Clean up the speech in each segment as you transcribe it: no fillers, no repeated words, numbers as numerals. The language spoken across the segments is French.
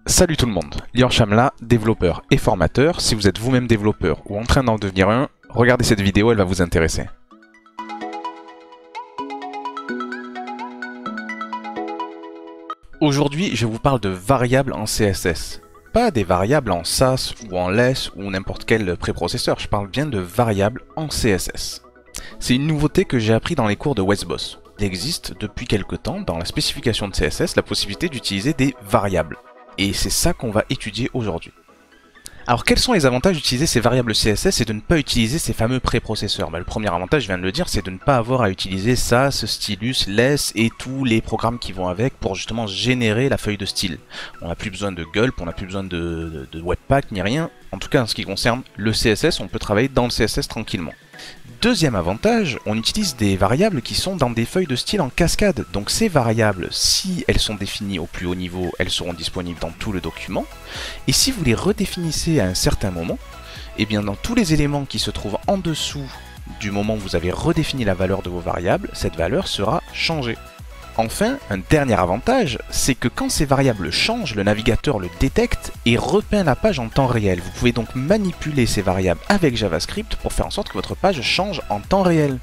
Salut tout le monde, Lior Chamla, développeur et formateur. Si vous êtes vous-même développeur ou en train d'en devenir un, regardez cette vidéo, elle va vous intéresser. Aujourd'hui, je vous parle de variables en CSS. Pas des variables en SAS ou en LESS ou n'importe quel préprocesseur, je parle bien de variables en CSS. C'est une nouveauté que j'ai appris dans les cours de Wesboss. Il existe depuis quelque temps dans la spécification de CSS la possibilité d'utiliser des variables. Et c'est ça qu'on va étudier aujourd'hui. Alors quels sont les avantages d'utiliser ces variables CSS et de ne pas utiliser ces fameux préprocesseurs? Le premier avantage, je viens de le dire, c'est de ne pas avoir à utiliser SAS, Stylus, LESS et tous les programmes qui vont avec pour justement générer la feuille de style. On n'a plus besoin de Gulp, on n'a plus besoin de Webpack ni rien. En tout cas en ce qui concerne le CSS, on peut travailler dans le CSS tranquillement. Deuxième avantage, on utilise des variables qui sont dans des feuilles de style en cascade. Donc ces variables, si elles sont définies au plus haut niveau, elles seront disponibles dans tout le document. Et si vous les redéfinissez à un certain moment, eh bien dans tous les éléments qui se trouvent en dessous du moment où vous avez redéfini la valeur de vos variables, cette valeur sera changée. Enfin, un dernier avantage, c'est que quand ces variables changent, le navigateur le détecte et repeint la page en temps réel. Vous pouvez donc manipuler ces variables avec JavaScript pour faire en sorte que votre page change en temps réel.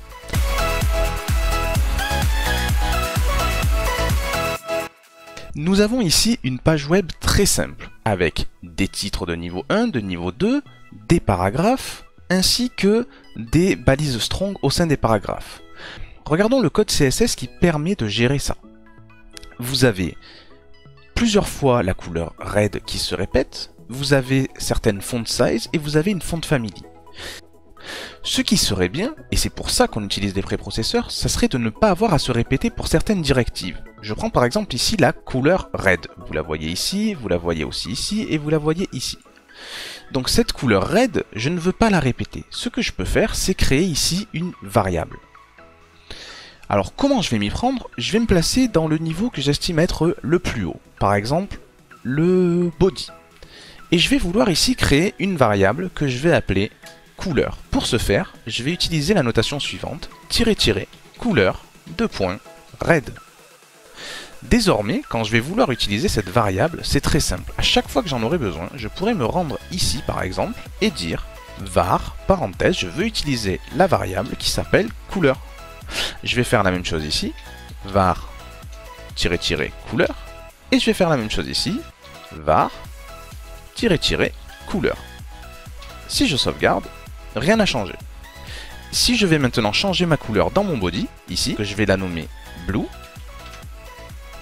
Nous avons ici une page web très simple, avec des titres de niveau 1, de niveau 2, des paragraphes, ainsi que des balises strong au sein des paragraphes. Regardons le code CSS qui permet de gérer ça. Vous avez plusieurs fois la couleur red qui se répète, vous avez certaines font size et vous avez une font family. Ce qui serait bien, et c'est pour ça qu'on utilise des préprocesseurs, ça serait de ne pas avoir à se répéter pour certaines directives. Je prends par exemple ici la couleur red. Vous la voyez ici, vous la voyez aussi ici et vous la voyez ici. Donc cette couleur red, je ne veux pas la répéter. Ce que je peux faire, c'est créer ici une variable. Alors comment je vais m'y prendre? Je vais me placer dans le niveau que j'estime être le plus haut. Par exemple, le body. Et je vais vouloir ici créer une variable que je vais appeler couleur. Pour ce faire, je vais utiliser la notation suivante, couleur, red. Désormais, quand je vais vouloir utiliser cette variable, c'est très simple. À chaque fois que j'en aurai besoin, je pourrais me rendre ici par exemple et dire var, parenthèse, je veux utiliser la variable qui s'appelle couleur. Je vais faire la même chose ici, var, couleur, et je vais faire la même chose ici, var, couleur. Si je sauvegarde, rien n'a changé. Si je vais maintenant changer ma couleur dans mon body, ici, que je vais la nommer blue,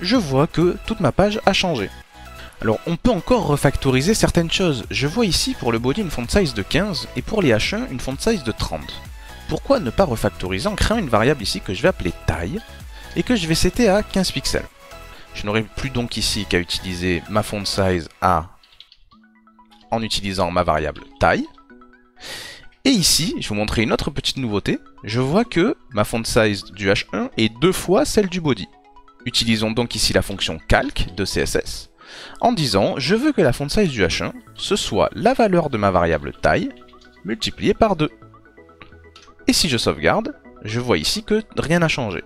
je vois que toute ma page a changé. Alors on peut encore refactoriser certaines choses. Je vois ici pour le body une font size de 15 et pour les H1 une font size de 30. Pourquoi ne pas refactoriser en créant une variable ici que je vais appeler taille et que je vais setter à 15 pixels. Je n'aurai plus donc ici qu'à utiliser ma font size en utilisant ma variable taille. Et ici, je vais vous montrer une autre petite nouveauté. Je vois que ma font size du H1 est 2 fois celle du body. Utilisons donc ici la fonction calc de CSS en disant je veux que la font size du H1 ce soit la valeur de ma variable taille multipliée par 2. Et si je sauvegarde, je vois ici que rien n'a changé.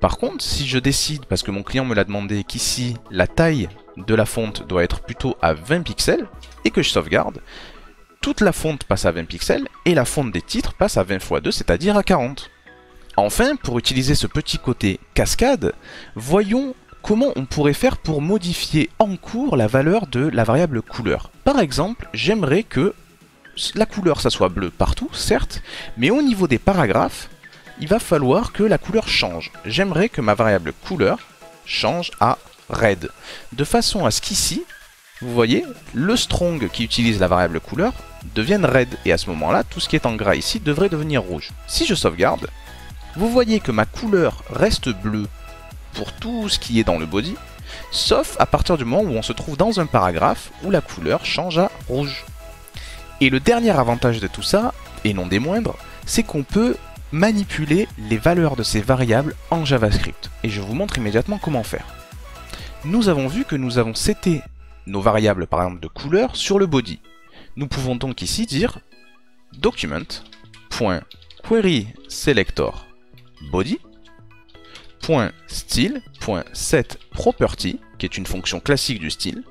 Par contre, si je décide, parce que mon client me l'a demandé, qu'ici la taille de la fonte doit être plutôt à 20 pixels, et que je sauvegarde, toute la fonte passe à 20 pixels, et la fonte des titres passe à 20 x 2, c'est-à-dire à 40. Enfin, pour utiliser ce petit côté cascade, voyons comment on pourrait faire pour modifier en cours la valeur de la variable couleur. Par exemple, j'aimerais que la couleur ça soit bleu partout, certes, mais au niveau des paragraphes, il va falloir que la couleur change. J'aimerais que ma variable couleur change à red, de façon à ce qu'ici, vous voyez, le strong qui utilise la variable couleur devienne red, et à ce moment-là, tout ce qui est en gras ici devrait devenir rouge. Si je sauvegarde, vous voyez que ma couleur reste bleue pour tout ce qui est dans le body, sauf à partir du moment où on se trouve dans un paragraphe où la couleur change à rouge. Et le dernier avantage de tout ça, et non des moindres, c'est qu'on peut manipuler les valeurs de ces variables en JavaScript. Et je vous montre immédiatement comment faire. Nous avons vu que nous avons seté nos variables par exemple de couleur sur le body. Nous pouvons donc ici dire document.querySelectorBody .style.setProperty, qui est une fonction classique du style,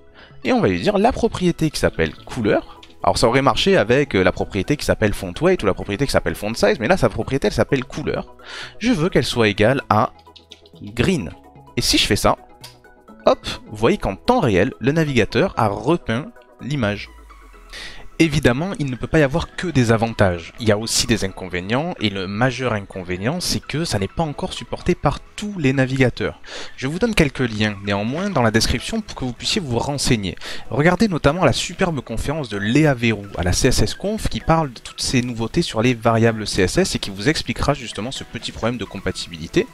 et on va lui dire la propriété qui s'appelle couleur. Alors ça aurait marché avec la propriété qui s'appelle font weight ou la propriété qui s'appelle font size, mais là sa propriété elle s'appelle couleur. Je veux qu'elle soit égale à green. Et si je fais ça, hop, vous voyez qu'en temps réel, le navigateur a repeint l'image. Évidemment, il ne peut pas y avoir que des avantages. Il y a aussi des inconvénients, et le majeur inconvénient, c'est que ça n'est pas encore supporté par tous les navigateurs. Je vous donne quelques liens, néanmoins, dans la description pour que vous puissiez vous renseigner. Regardez notamment la superbe conférence de Léa Verrou à la CSS Conf qui parle de toutes ces nouveautés sur les variables CSS et qui vous expliquera justement ce petit problème de compatibilité.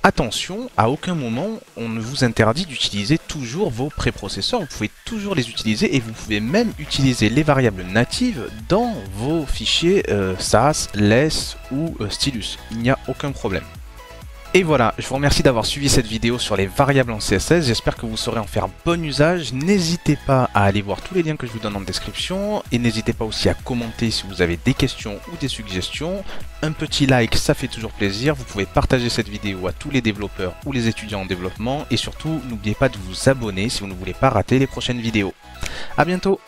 Attention, à aucun moment on ne vous interdit d'utiliser toujours vos préprocesseurs, vous pouvez toujours les utiliser et vous pouvez même utiliser les variables natives dans vos fichiers SAS, less ou stylus, il n'y a aucun problème. Et voilà, je vous remercie d'avoir suivi cette vidéo sur les variables en CSS, j'espère que vous saurez en faire bon usage. N'hésitez pas à aller voir tous les liens que je vous donne en description, et n'hésitez pas aussi à commenter si vous avez des questions ou des suggestions. Un petit like, ça fait toujours plaisir, vous pouvez partager cette vidéo à tous les développeurs ou les étudiants en développement, et surtout, n'oubliez pas de vous abonner si vous ne voulez pas rater les prochaines vidéos. A bientôt!